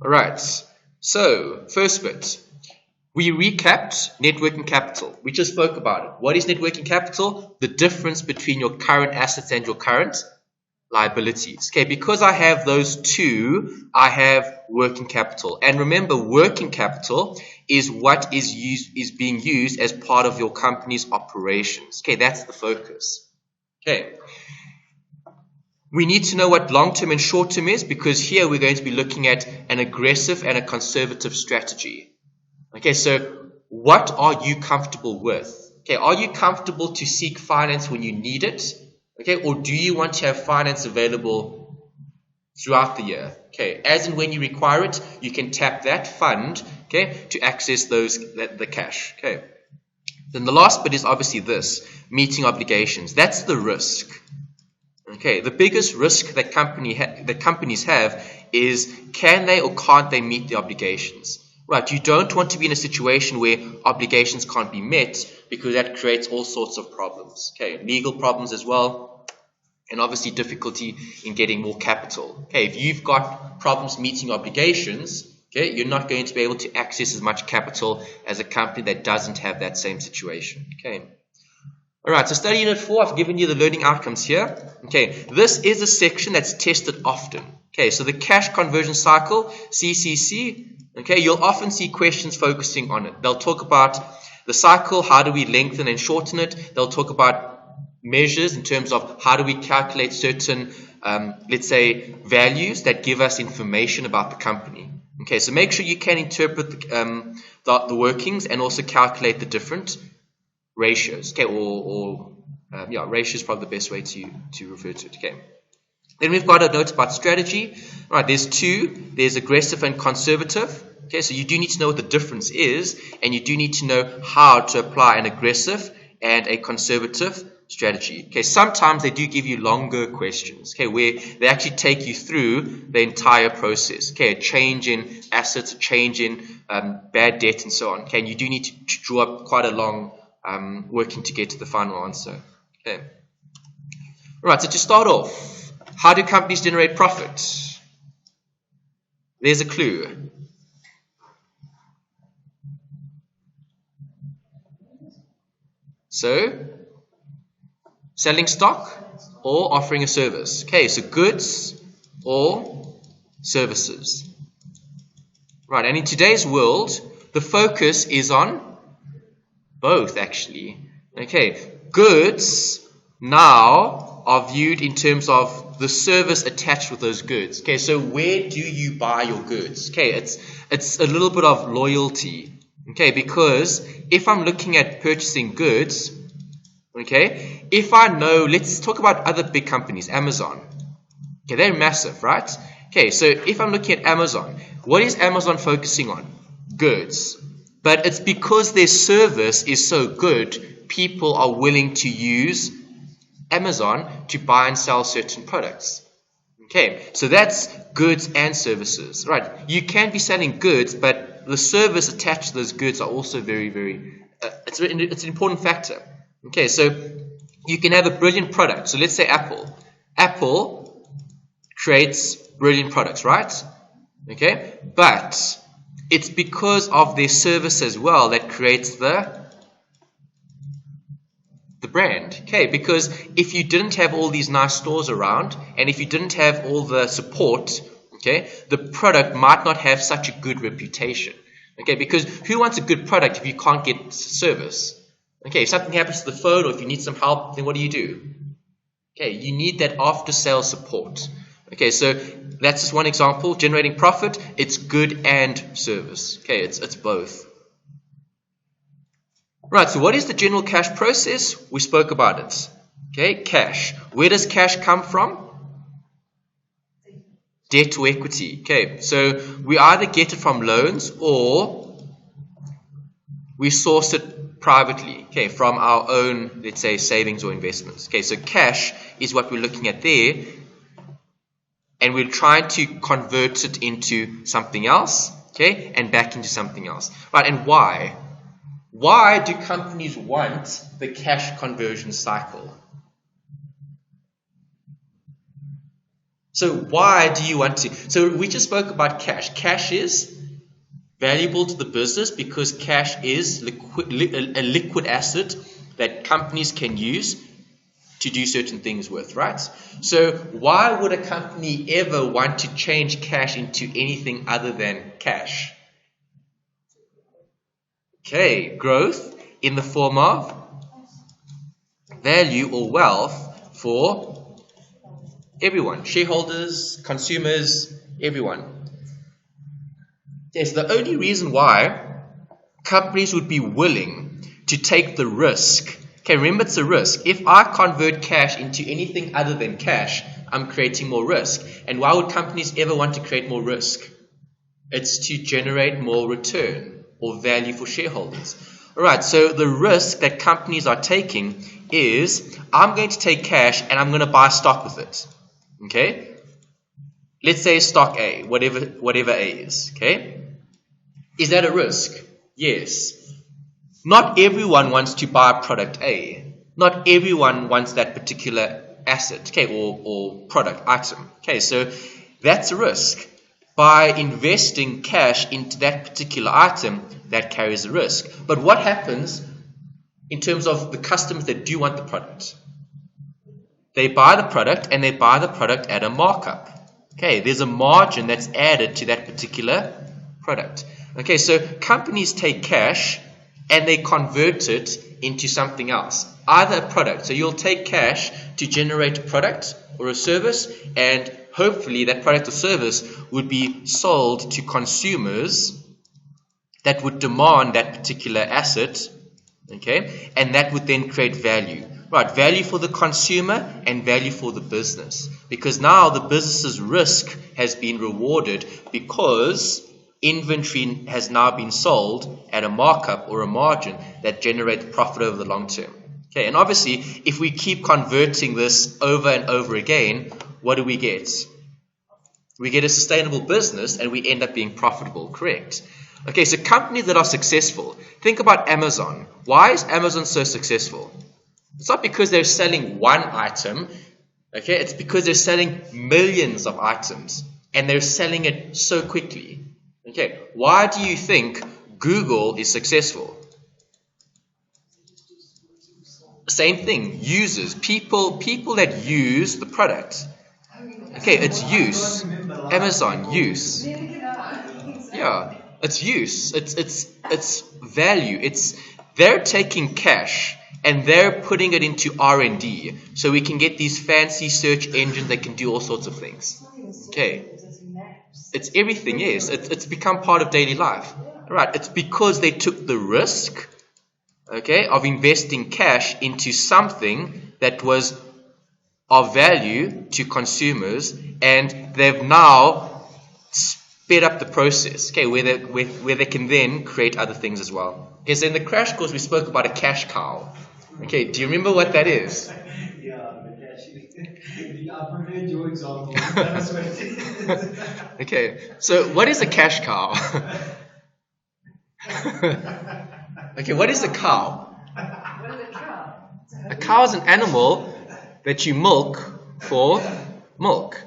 All right. So first bit, we recapped net working capital. We just spoke about it. What is net working capital? The difference between your current assets and your current liabilities. Okay, because I have those two, I have working capital. And remember, working capital is what is being used as part of your company's operations. Okay, that's the focus. Okay. We need to know what long-term and short-term is, because here we're going to be looking at an aggressive and a conservative strategy. Okay, so what are you comfortable with? Okay, are you comfortable to seek finance when you need it? Okay, or do you want to have finance available throughout the year? Okay, as and when you require it, you can tap that fund, okay, to access the cash. Okay. Then the last bit is obviously this, meeting obligations. That's the risk. Okay, the biggest risk that companies have is, can they or can't they meet the obligations? Right, you don't want to be in a situation where obligations can't be met, because that creates all sorts of problems. Okay, legal problems as well, and obviously difficulty in getting more capital. Okay, if you've got problems meeting obligations, okay, you're not going to be able to access as much capital as a company that doesn't have that same situation. Okay. All right, so study unit 4, I've given you the learning outcomes here. Okay, this is a section that's tested often. Okay, so the cash conversion cycle, CCC. Okay, you'll often see questions focusing on it. They'll talk about the cycle, how do we lengthen and shorten it. They'll talk about measures in terms of how do we calculate certain, let's say, values that give us information about the company. Okay, so make sure you can interpret the workings and also calculate the different ratios. Okay, ratio is probably the best way to refer to it. Okay. Then we've got a note about strategy. All right, there's two. There's aggressive and conservative. Okay, so you do need to know what the difference is, and you do need to know how to apply an aggressive and a conservative strategy. Okay, sometimes they do give you longer questions, okay, where they actually take you through the entire process. Okay, a change in assets, a change in bad debt, and so on. Okay, and you do need to draw up quite a long working to get to the final answer. Okay. All right, so to start off, how do companies generate profit? There's a clue. So, selling stock or offering a service. Okay, so goods or services. Right, and in today's world, the focus is on both, actually. Okay, goods now are viewed in terms of the service attached with those goods. Okay, so where do you buy your goods? Okay, it's a little bit of loyalty. Okay, because if I'm looking at purchasing goods, okay, if I know, let's talk about other big companies, Amazon. Okay, they're massive, right? Okay, so if I'm looking at Amazon, what is Amazon focusing on? Goods. But it's because their service is so good, people are willing to use Amazon to buy and sell certain products. Okay, so that's goods and services, right? You can be selling goods, but the service attached to those goods are also very, very, it's an important factor. Okay, so you can have a brilliant product. So let's say Apple. Apple creates brilliant products, right? Okay, but it's because of their service as well that creates the brand. Okay, because if you didn't have all these nice stores around, and if you didn't have all the support, okay, the product might not have such a good reputation. Okay, because who wants a good product if you can't get service? Okay, if something happens to the phone or if you need some help, then what do? Okay, you need that after-sales support. Okay, so that's just one example. Generating profit, it's good and service. Okay, it's both. Right, so what is the general cash process? We spoke about it. Okay, cash. Where does cash come from? Debt to equity. Okay, so we either get it from loans or we source it privately, okay, from our own, let's say, savings or investments. Okay, so cash is what we're looking at there, and we're trying to convert it into something else, okay, and back into something else. Right, and why? Why do companies want the cash conversion cycle? So why do you want to? So we just spoke about cash. Cash is valuable to the business because cash is a liquid asset that companies can use to do certain things with, right? So why would a company ever want to change cash into anything other than cash? Okay, growth in the form of value or wealth for everyone, shareholders, consumers, everyone. Yes, the only reason why companies would be willing to take the risk. Okay, remember it's a risk. If I convert cash into anything other than cash, I'm creating more risk. And why would companies ever want to create more risk? It's to generate more return or value for shareholders. Alright, so the risk that companies are taking is I'm going to take cash and I'm going to buy stock with it. Okay? Let's say stock A, whatever A is. Okay? Is that a risk? Yes. Not everyone wants to buy product A. Not everyone wants that particular asset, okay, or product item. Okay, so that's a risk. By investing cash into that particular item, that carries a risk. But what happens in terms of the customers that do want the product? They buy the product and they buy the product at a markup. Okay, there's a margin that's added to that particular product. Okay, so companies take cash and they convert it into something else, either a product. So you'll take cash to generate a product or a service, and hopefully that product or service would be sold to consumers that would demand that particular asset, okay, and that would then create value. Right, value for the consumer and value for the business, because now the business's risk has been rewarded because inventory has now been sold at a markup or a margin that generates profit over the long term. Okay, and obviously, if we keep converting this over and over again, what do we get? We get a sustainable business and we end up being profitable, correct? Okay, so companies that are successful, think about Amazon. Why is Amazon so successful? It's not because they're selling one item, okay, it's because they're selling millions of items and they're selling it so quickly. Okay, why do you think Google is successful? Same thing, users, people that use the product. Okay, it's use. Amazon, use. Yeah, it's use. It's value. They're taking cash and they're putting it into R&D so we can get these fancy search engines that can do all sorts of things. Okay. It's everything, yes. It's become part of daily life. Right. It's because they took the risk, okay, of investing cash into something that was of value to consumers, and they've now sped up the process, okay, where they can then create other things as well. Okay, so in the crash course we spoke about a cash cow. Okay, do you remember what that is? Okay, so what is a cash cow? Okay, what is a cow? A cow is an animal that you milk for milk.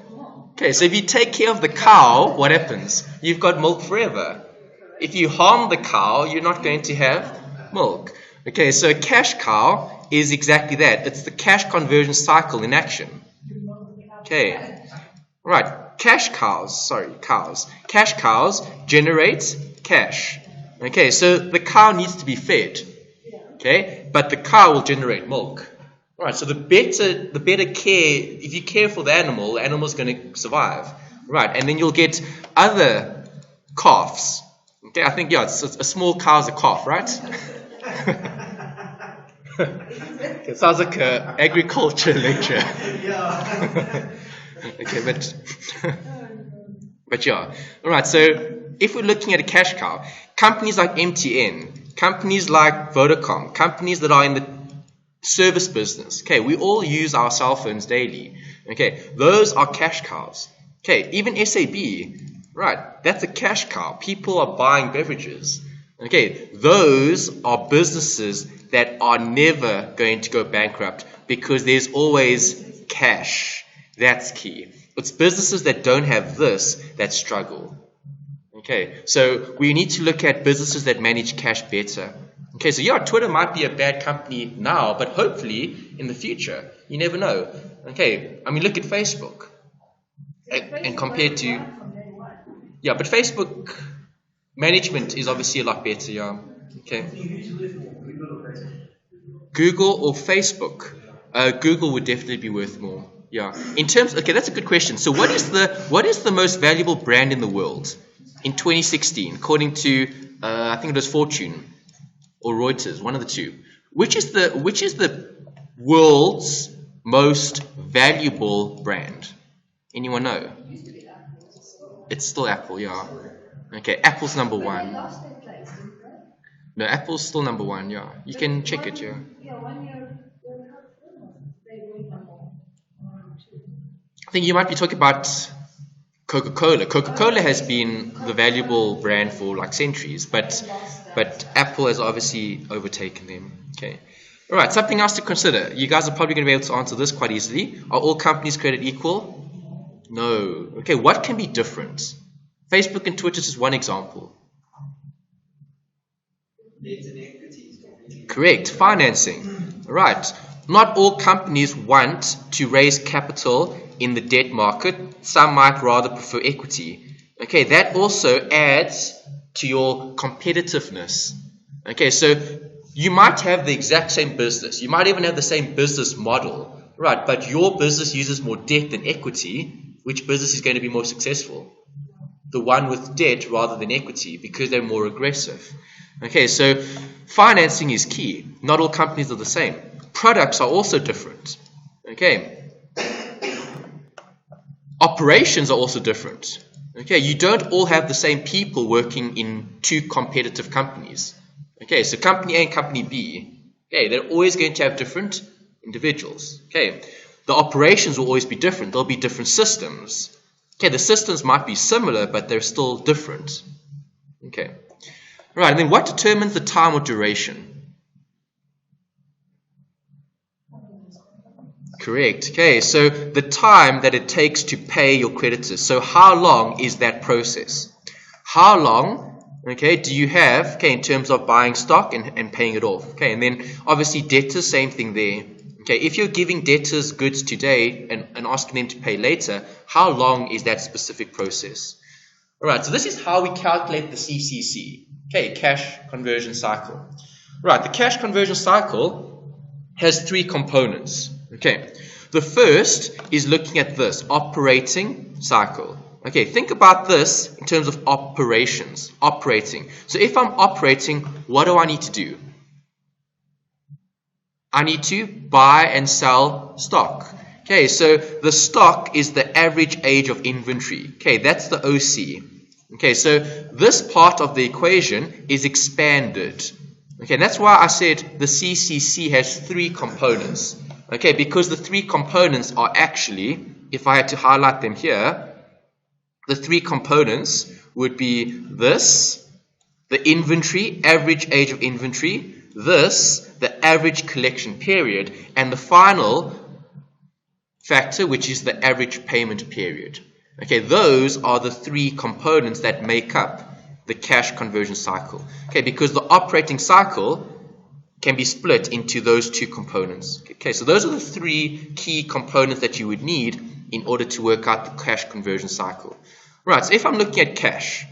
Okay, so if you take care of the cow, what happens? You've got milk forever. If you harm the cow, you're not going to have milk. Okay, so a cash cow is exactly that. It's the cash conversion cycle in action. Okay, right. Cash cows. Cash cows generate cash. Okay, so the cow needs to be fed. Okay, but the cow will generate milk. All right, so the better care, if you care for the animal's going to survive. Right, and then you'll get other calves. Okay, I think, yeah, it's a small cow's a calf, right? It sounds like an agriculture lecture. Okay, but yeah. All right, so if we're looking at a cash cow, companies like MTN, companies like Vodacom, companies that are in the service business, okay, we all use our cell phones daily. Okay, those are cash cows. Okay, even SAB, right, that's a cash cow. People are buying beverages. Okay, those are businesses that are never going to go bankrupt because there's always cash. That's key. It's businesses that don't have this that struggle. Okay, so we need to look at businesses that manage cash better. Okay, so yeah, Twitter might be a bad company now, but hopefully in the future, you never know. Okay, I mean, look at Facebook. And compared to, yeah, but Facebook management is obviously a lot better, yeah. Okay. Google or Facebook? Google would definitely be worth more. Yeah. In terms, okay, that's a good question. So what is the most valuable brand in the world in 2016, according to I think it was Fortune or Reuters, one of the two. Which is the world's most valuable brand? Anyone know? It's still Apple, yeah. Okay, Apple's number one. No, Apple's still number one, yeah. You can check it, yeah. I think you might be talking about Coca-Cola. Coca-Cola has been the valuable brand for like centuries, but Apple has obviously overtaken them. Okay. All right, something else to consider. You guys are probably going to be able to answer this quite easily. Are all companies created equal? No. Okay, what can be different? Facebook and Twitter is just one example. Correct. Financing. Right. Not all companies want to raise capital in the debt market. Some might rather prefer equity. Okay, that also adds to your competitiveness. Okay, so you might have the exact same business. You might even have the same business model. Right, but your business uses more debt than equity. Which business is going to be more successful? The one with debt rather than equity, because they're more aggressive. Okay, so financing is key. Not all companies are the same. Products are also different. Okay. Operations are also different. Okay, you don't all have the same people working in two competitive companies. Okay, so company A and company B, okay, they're always going to have different individuals. Okay, the operations will always be different. There'll be different systems. Okay, the systems might be similar, but they're still different. Okay. Right, and then what determines the time or duration? Correct. Okay, so the time that it takes to pay your creditors. So how long is that process? How long, okay, do you have, okay, in terms of buying stock and paying it off? Okay, and then obviously debtors, same thing there. Okay, if you're giving debtors goods today and asking them to pay later, how long is that specific process? All right, so this is how we calculate the CCC. Okay, cash conversion cycle. Right, the cash conversion cycle has three components. Okay, the first is looking at this, operating cycle. Okay, think about this in terms of operations, operating. So if I'm operating, what do I need to do? I need to buy and sell stock. Okay, so the stock is the average age of inventory. Okay, that's the OC. Okay, so this part of the equation is expanded. Okay, that's why I said the CCC has three components. Okay, because the three components are actually, if I had to highlight them here, the three components would be this, the inventory, average age of inventory, this, the average collection period, and the final factor, which is the average payment period. Okay, those are the three components that make up the cash conversion cycle. Okay, because the operating cycle can be split into those two components. Okay, so those are the three key components that you would need in order to work out the cash conversion cycle. Right, so if I'm looking at cash,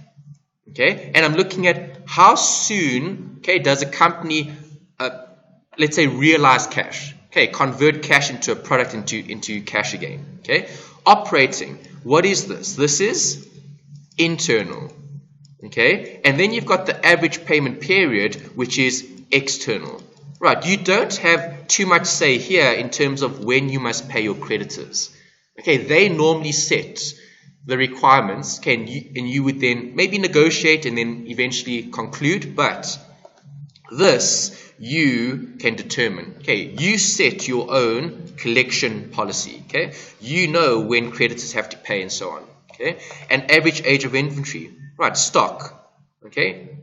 okay, and I'm looking at how soon, okay, does a company, let's say, realize cash, okay, convert cash into a product into cash again, okay. Operating, what is this? This is internal, okay, and then you've got the average payment period, which is external. Right, you don't have too much say here in terms of when you must pay your creditors. Okay, they normally set the requirements, okay, and you would then maybe negotiate and then eventually conclude, but this you can determine. Okay, you set your own collection policy. Okay, you know when creditors have to pay and so on. Okay, and average age of inventory. Right, stock. Okay,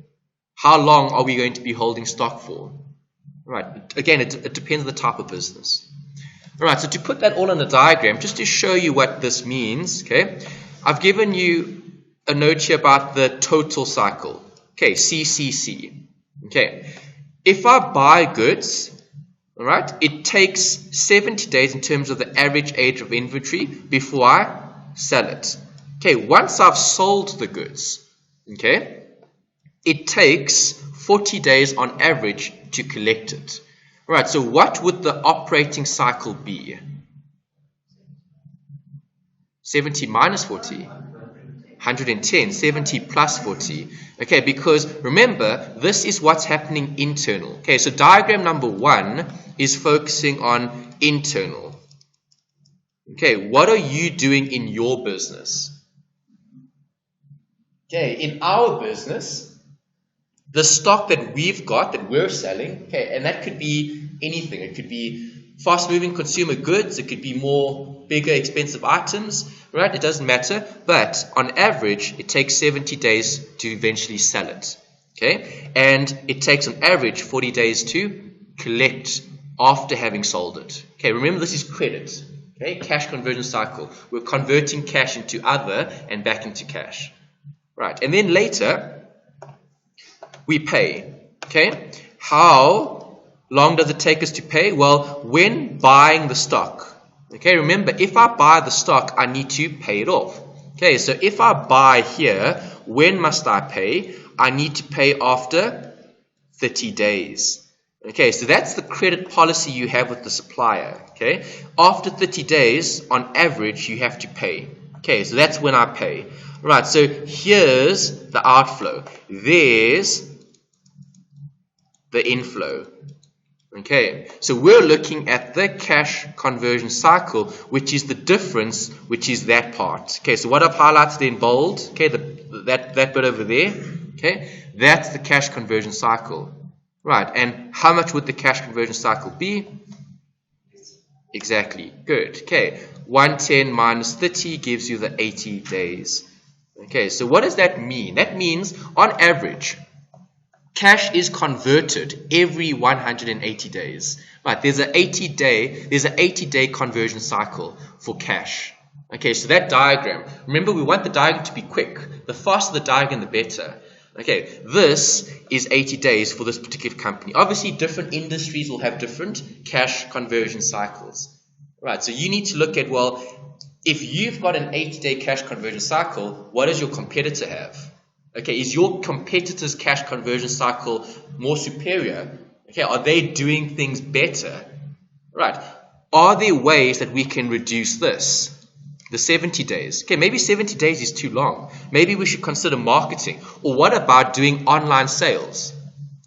how long are we going to be holding stock for? Right, again, it depends on the type of business. Alright, so to put that all on a diagram, just to show you what this means, okay, I've given you a note here about the total cycle, okay, CCC. Okay, if I buy goods, alright, it takes 70 days in terms of the average age of inventory before I sell it. Okay, once I've sold the goods, okay, it takes 40 days on average to collect it. Alright, so what would the operating cycle be? 70 minus 40? 110, 70 plus 40. Okay, because remember, this is what's happening internal. Okay, so diagram number 1 is focusing on internal. Okay, what are you doing in your business? Okay, in our business, the stock that we've got, that we're selling, okay, and that could be anything. It could be fast-moving consumer goods. It could be more bigger, expensive items, right? It doesn't matter. But on average, it takes 70 days to eventually sell it, okay? And it takes on average 40 days to collect after having sold it. Okay, remember this is credit, okay? Cash conversion cycle. We're converting cash into other and back into cash. Right, and then later, we pay, okay? How long does it take us to pay? Well, when buying the stock, okay? Remember, if I buy the stock, I need to pay it off. Okay, so if I buy here, when must I pay? I need to pay after 30 days. Okay, so that's the credit policy you have with the supplier, okay? After 30 days, on average, you have to pay. Okay, so that's when I pay. Right, so here's the outflow. There's the inflow. Okay, so we're looking at the cash conversion cycle, which is the difference, which is that part. Okay, so what I've highlighted in bold, okay, that bit over there, okay, that's the cash conversion cycle. Right, and how much would the cash conversion cycle be? Exactly, good. Okay, 110 minus 30 gives you the 80 days. Okay, so what does that mean? That means, on average, cash is converted every 180 days. Right, there's an 80-day conversion cycle for cash. Okay, so that diagram, remember we want the diagram to be quick. The faster the diagram, the better. Okay, this is 80 days for this particular company. Obviously, different industries will have different cash conversion cycles. Right, so you need to look at, well, if you've got an 80-day cash conversion cycle, what does your competitor have? Okay, is your competitor's cash conversion cycle more superior? Okay, are they doing things better? Right, are there ways that we can reduce this? The 70 days. Okay, maybe 70 days is too long. Maybe we should consider marketing. Or what about doing online sales?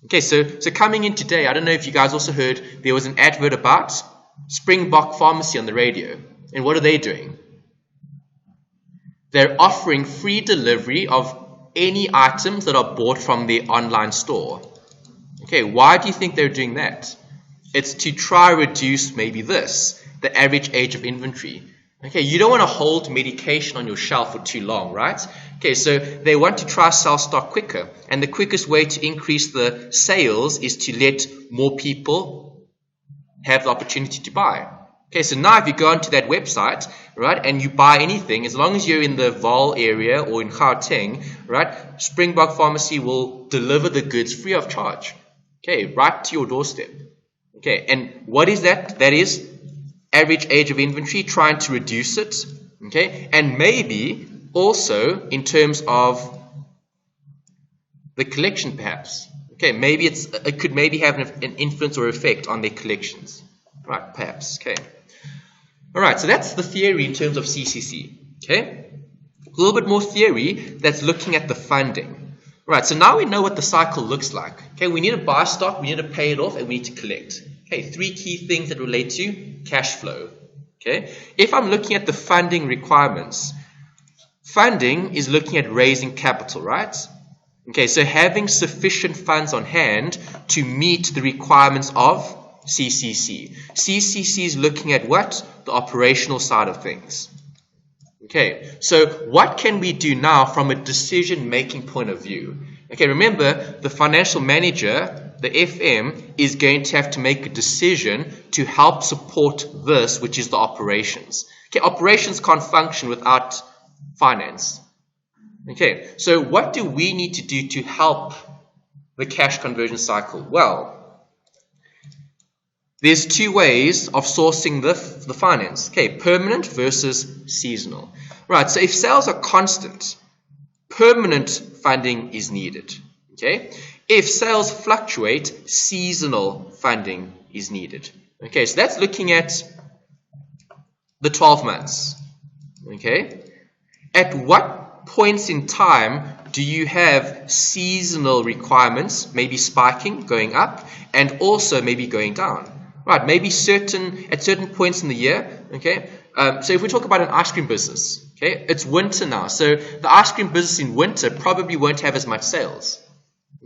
Okay, so coming in today, I don't know if you guys also heard, there was an advert about Springbok Pharmacy on the radio. And what are they doing? They're offering free delivery of any items that are bought from their online store. Okay, why do you think they're doing that? It's to try reduce maybe this, the average age of inventory. Okay, you don't want to hold medication on your shelf for too long, right? Okay, so they want to try sell stock quicker. And the quickest way to increase the sales is to let more people have the opportunity to buy. Okay, so now if you go onto that website, right, and you buy anything, as long as you're in the Vaal area or in Gauteng, right, Springbok Pharmacy will deliver the goods free of charge. Okay, right to your doorstep. Okay, and what is that? That is average age of inventory, trying to reduce it. Okay, and maybe also in terms of the collection, perhaps. Okay, maybe it could maybe have an influence or effect on their collections. Right, perhaps. Okay. All right, so that's the theory in terms of CCC. Okay, a little bit more theory that's looking at the funding. Right, so now we know what the cycle looks like. Okay, we need to buy stock, we need to pay it off, and we need to collect. Okay, 3 key things that relate to cash flow. Okay, if I'm looking at the funding requirements, funding is looking at raising capital, right? Okay, so having sufficient funds on hand to meet the requirements of CCC. CCC is looking at what? The operational side of things. Okay, so what can we do now from a decision-making point of view? Okay, remember, the financial manager the FM, is going to have to make a decision to help support this, which is the operations. Okay, operations can't function without finance. Okay, so what do we need to do to help the cash conversion cycle? Well, there's two ways of sourcing the finance. Okay, permanent versus seasonal. Right, so if sales are constant, permanent funding is needed. Okay, if sales fluctuate, seasonal funding is needed. Okay, so that's looking at the 12 months. Okay, at what points in time do you have seasonal requirements, maybe spiking, going up, and also maybe going down? Right, maybe at certain points in the year. Okay, so if we talk about an ice cream business, okay, it's winter now, so the ice cream business in winter probably won't have as much sales.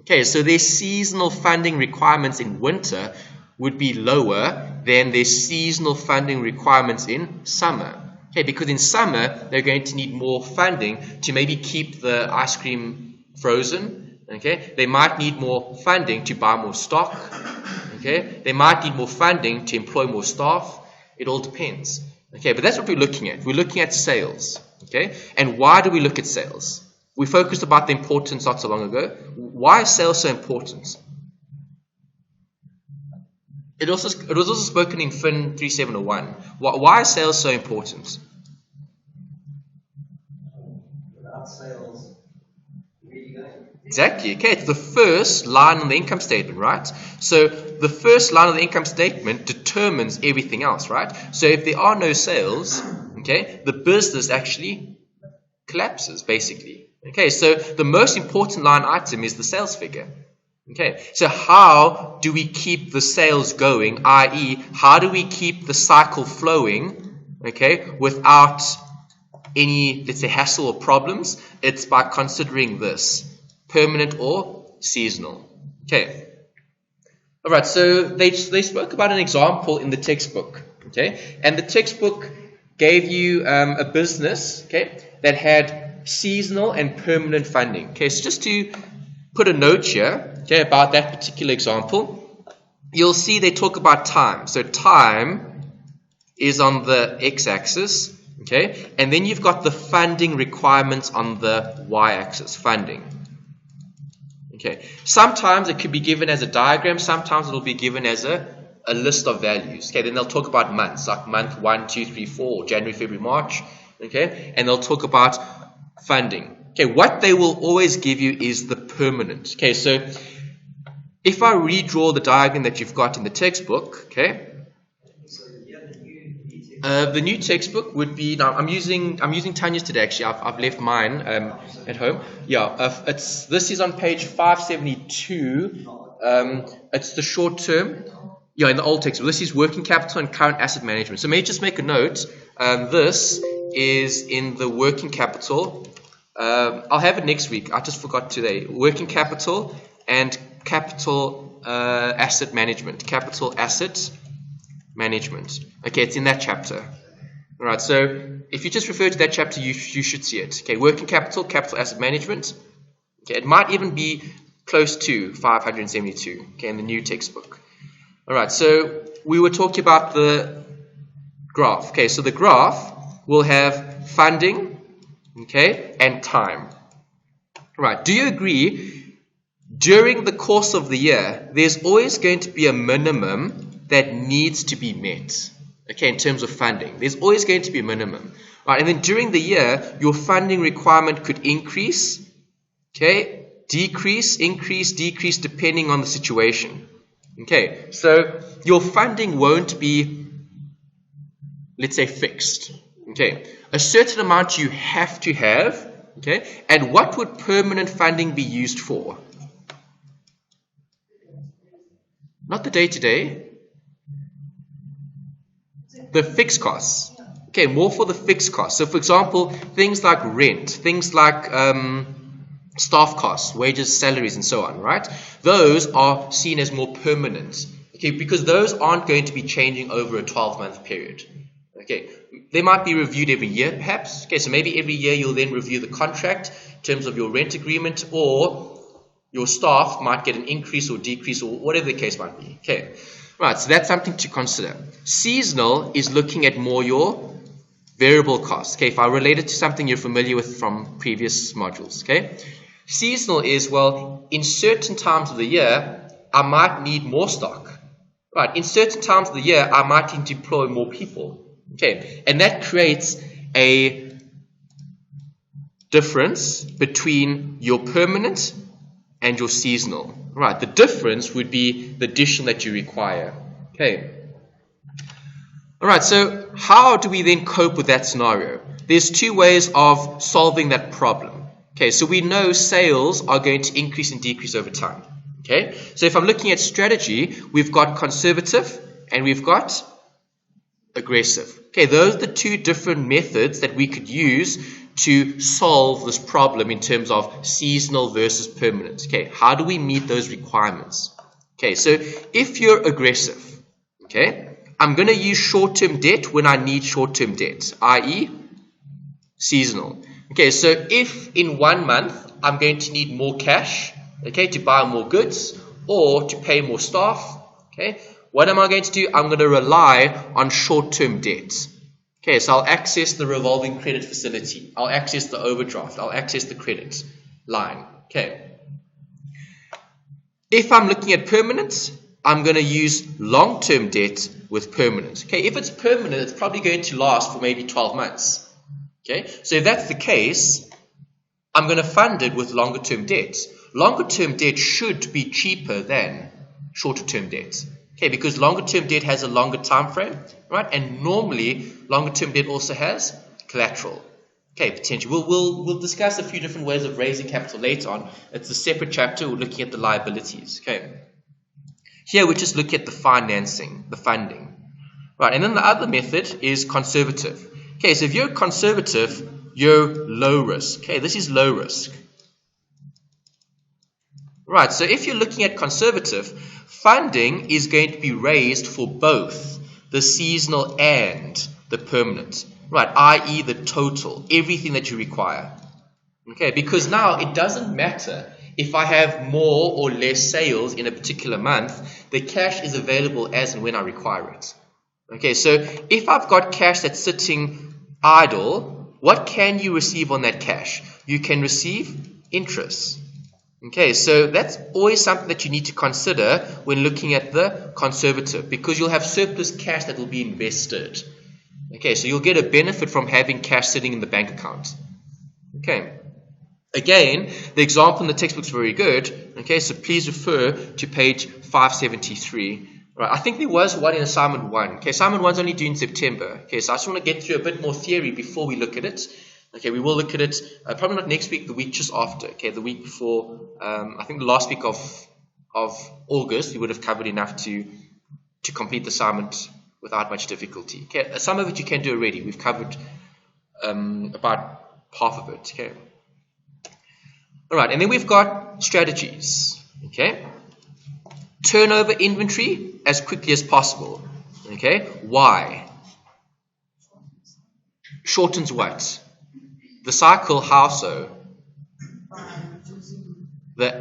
Okay, so their seasonal funding requirements in winter would be lower than their seasonal funding requirements in summer. Okay, because in summer they're going to need more funding to maybe keep the ice cream frozen. Okay, they might need more funding to buy more stock. Okay, they might need more funding to employ more staff. It all depends. Okay, but that's what we're looking at. We're looking at sales. Okay, and why do we look at sales? We focused about the importance not so long ago. Why is sales so important? It was also spoken in FIN3701. Why is sales so important? Without sales, where are you going? Exactly. Okay, it's the first line on the income statement, right? So the first line of the income statement determines everything else, right? So if there are no sales, okay, the business actually collapses, basically. Okay, so the most important line item is the sales figure. Okay, so how do we keep the sales going, i.e., how do we keep the cycle flowing, okay, without any, let's say, hassle or problems? It's by considering this, permanent or seasonal. Okay, all right, so they spoke about an example in the textbook, okay, and the textbook gave you a business, okay, that had seasonal and permanent funding. Okay, so just to put a note here, okay, about that particular example, you'll see they talk about time. So time is on the x-axis, okay, and then you've got the funding requirements on the y-axis, funding. Okay, sometimes it could be given as a diagram, sometimes it'll be given as a list of values. Okay, then they'll talk about months, like month 1, 2, 3, 4, January, February, March, okay, and they'll talk about funding. Okay, what they will always give you is the permanent. Okay, so if I redraw the diagram that you've got in the textbook, okay, the new textbook would be, now I'm using Tanya's today actually. I've left mine at home. Yeah, this is on page 572. It's the short term. Yeah, in the old textbook. This is working capital and current asset management. So may I just make a note? This is in the working capital. I'll have it next week. I just forgot today. Working capital and capital asset management. Capital asset management. Okay, it's in that chapter. All right, so if you just refer to that chapter, you should see it. Okay, working capital, capital asset management. Okay, it might even be close to 572. Okay, in the new textbook. All right, so we were talking about the graph. Okay, so the graph will have funding, okay, and time. Right, do you agree during the course of the year there's always going to be a minimum that needs to be met, okay, in terms of funding? There's always going to be a minimum, right? And then during the year your funding requirement could increase, okay, decrease, increase, decrease, depending on the situation. Okay, so your funding won't be, let's say, fixed. Okay, a certain amount you have to have. Okay, and what would permanent funding be used for? Not the day-to-day. The fixed costs. Okay, more for the fixed costs. So, for example, things like rent, things like staff costs, wages, salaries, and so on, right? Those are seen as more permanent, okay, because those aren't going to be changing over a 12-month period. Okay, they might be reviewed every year, perhaps. Okay, so maybe every year you'll then review the contract in terms of your rent agreement, or your staff might get an increase or decrease or whatever the case might be. Okay, right, so that's something to consider. Seasonal is looking at more your variable costs. Okay, if I relate it to something you're familiar with from previous modules. Okay, seasonal is, well, in certain times of the year, I might need more stock. Right, in certain times of the year, I might need to employ more people. Okay, and that creates a difference between your permanent and your seasonal. Right, the difference would be the addition that you require. Okay. All right, so how do we then cope with that scenario? There's two ways of solving that problem. Okay, so we know sales are going to increase and decrease over time. Okay, so if I'm looking at strategy, we've got conservative and we've got aggressive. Okay, those are the two different methods that we could use to solve this problem in terms of seasonal versus permanent. Okay, how do we meet those requirements? Okay, so if you're aggressive, okay, I'm going to use short-term debt when I need short-term debt, i.e. seasonal. Okay, so if in 1 month I'm going to need more cash, okay, to buy more goods or to pay more staff, okay, what am I going to do? I'm going to rely on short-term debt. Okay, so I'll access the revolving credit facility. I'll access the overdraft. I'll access the credit line. Okay. If I'm looking at permanent, I'm going to use long-term debt with permanent. Okay, if it's permanent, it's probably going to last for maybe 12 months. Okay, so if that's the case, I'm going to fund it with longer-term debt. Longer-term debt should be cheaper than shorter-term debt. Okay, because longer-term debt has a longer time frame, right? And normally, longer-term debt also has collateral. Okay, potentially. We'll discuss a few different ways of raising capital later on. It's a separate chapter. We're looking at the liabilities. Okay. Here we just look at the financing, the funding. Right, and then the other method is conservative. Okay, so if you're conservative, you're low risk. Okay, this is low risk. Right, so if you're looking at conservative, funding is going to be raised for both the seasonal and the permanent. Right, i.e. the total, everything that you require. Okay, because now it doesn't matter if I have more or less sales in a particular month, the cash is available as and when I require it. Okay, so if I've got cash that's sitting idle, what can you receive on that cash? You can receive interest. Okay, so that's always something that you need to consider when looking at the conservative, because you'll have surplus cash that will be invested. Okay, so you'll get a benefit from having cash sitting in the bank account. Okay. Again, the example in the textbook is very good. Okay, so please refer to page 573. Right, I think there was one in assignment 1. Okay, assignment 1's only due in September. Okay, so I just want to get through a bit more theory before we look at it. Okay, we will look at it probably not next week, the week just after. Okay, the week before, I think the last week of August, we would have covered enough to complete the assignment without much difficulty. Okay, some of it you can do already. We've covered about half of it. Okay. All right, and then we've got strategies. Okay, turnover inventory as quickly as possible. Okay, why? Shortens what? The cycle, how so? The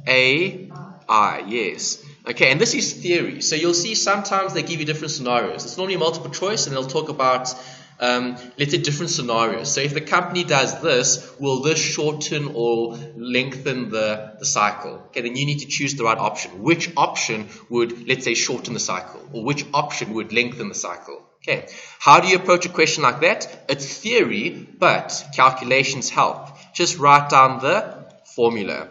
A-I, yes. Okay, and this is theory. So you'll see sometimes they give you different scenarios. It's normally multiple choice, and they'll talk about, let's say, different scenarios. So if the company does this, will this shorten or lengthen the cycle? Okay, then you need to choose the right option. Which option would, let's say, shorten the cycle? Or which option would lengthen the cycle? Okay, how do you approach a question like that? It's theory, but calculations help. Just write down the formula.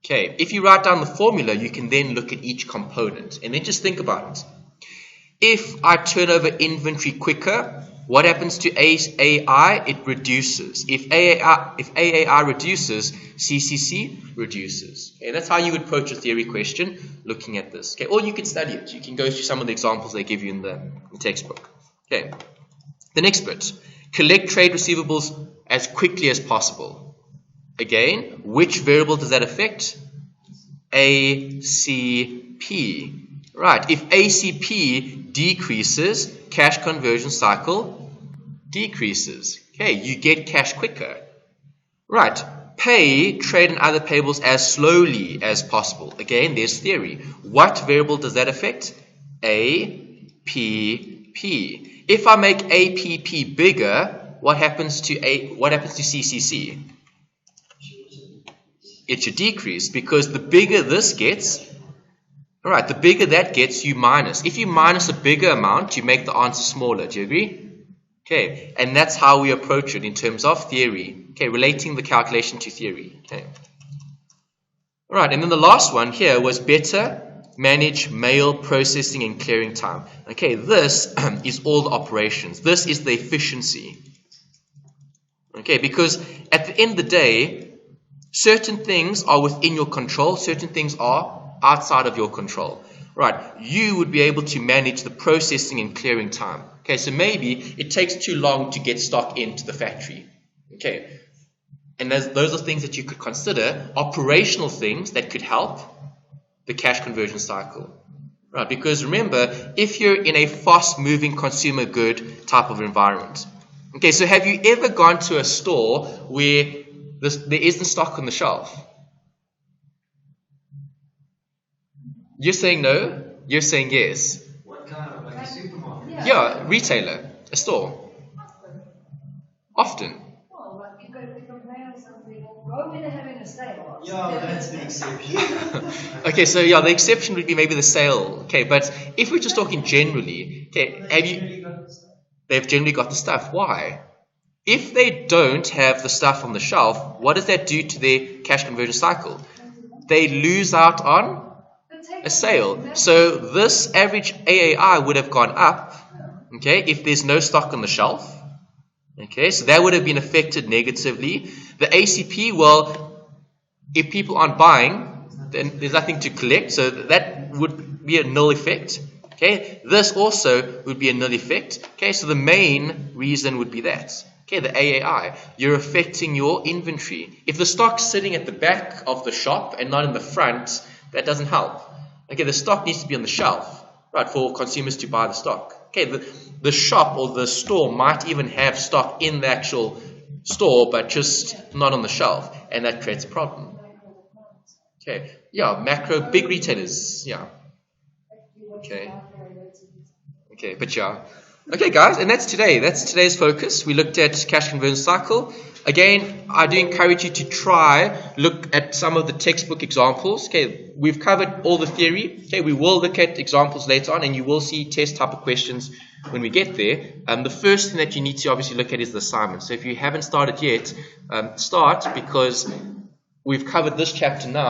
Okay, if you write down the formula, you can then look at each component and then just think about it. If I turn over inventory quicker, what happens to AAI? It reduces. If AAI reduces, CCC reduces. Okay, that's how you would approach a theory question looking at this. Okay, or you can study it. You can go through some of the examples they give you in the textbook. Okay, the next bit, collect trade receivables as quickly as possible. Again, which variable does that affect? ACP. Right, if ACP decreases, cash conversion cycle decreases. Okay, you get cash quicker. Right, Pay trade and other payables as slowly as possible. Again, there's theory. What variable does that affect? APP. If I make APP bigger, what happens to CCC? It should decrease, because the bigger this gets, all right, the bigger that gets, you minus. If you minus a bigger amount, you make the answer smaller. Do you agree? Okay, and that's how we approach it in terms of theory. Okay, relating the calculation to theory. Okay. All right, and then the last one here was better manage mail processing and clearing time. Okay, this is all the operations. This is the efficiency. Okay, because at the end of the day, certain things are within your control, certain things are outside of your control. Right, you would be able to manage the processing and clearing time. Okay, so maybe it takes too long to get stock into the factory. Okay, and those are things that you could consider, operational things that could help the cash conversion cycle. Right, because remember, if you're in a fast-moving consumer good type of environment. Okay, so have you ever gone to a store where there isn't stock on the shelf? You're saying no, you're saying yes. What kind of, like a supermarket? Yeah, retailer, a store. Often. Well, like you go to pick up mail or something, or go when they're having a sale. Yeah, that's the exception. Okay, so yeah, the exception would be maybe the sale. Okay, but if we're just talking generally, okay, they've generally got the stuff. Why? If they don't have the stuff on the shelf, what does that do to their cash conversion cycle? They lose out on a sale. So this average AAI would have gone up, okay, if there's no stock on the shelf. Okay, so that would have been affected negatively. The ACP, well, if people aren't buying, then there's nothing to collect, so that would be a null effect. Okay, this also would be a null effect. Okay, so the main reason would be that. Okay, the AAI, you're affecting your inventory. If the stock's sitting at the back of the shop and not in the front, that doesn't help. Okay, the stock needs to be on the shelf, right, for consumers to buy the stock. Okay, the shop or the store might even have stock in the actual store, but just not on the shelf, and that creates a problem. Okay, yeah, macro, big retailers, yeah. Okay, but yeah. Okay, guys, and that's today. That's today's focus. We looked at cash conversion cycle. Again, I do encourage you to try look at some of the textbook examples. Okay, we've covered all the theory. Okay, we will look at examples later on, and you will see test type of questions when we get there. The first thing that you need to obviously look at is the assignment. So if you haven't started yet, start, because we've covered this chapter now.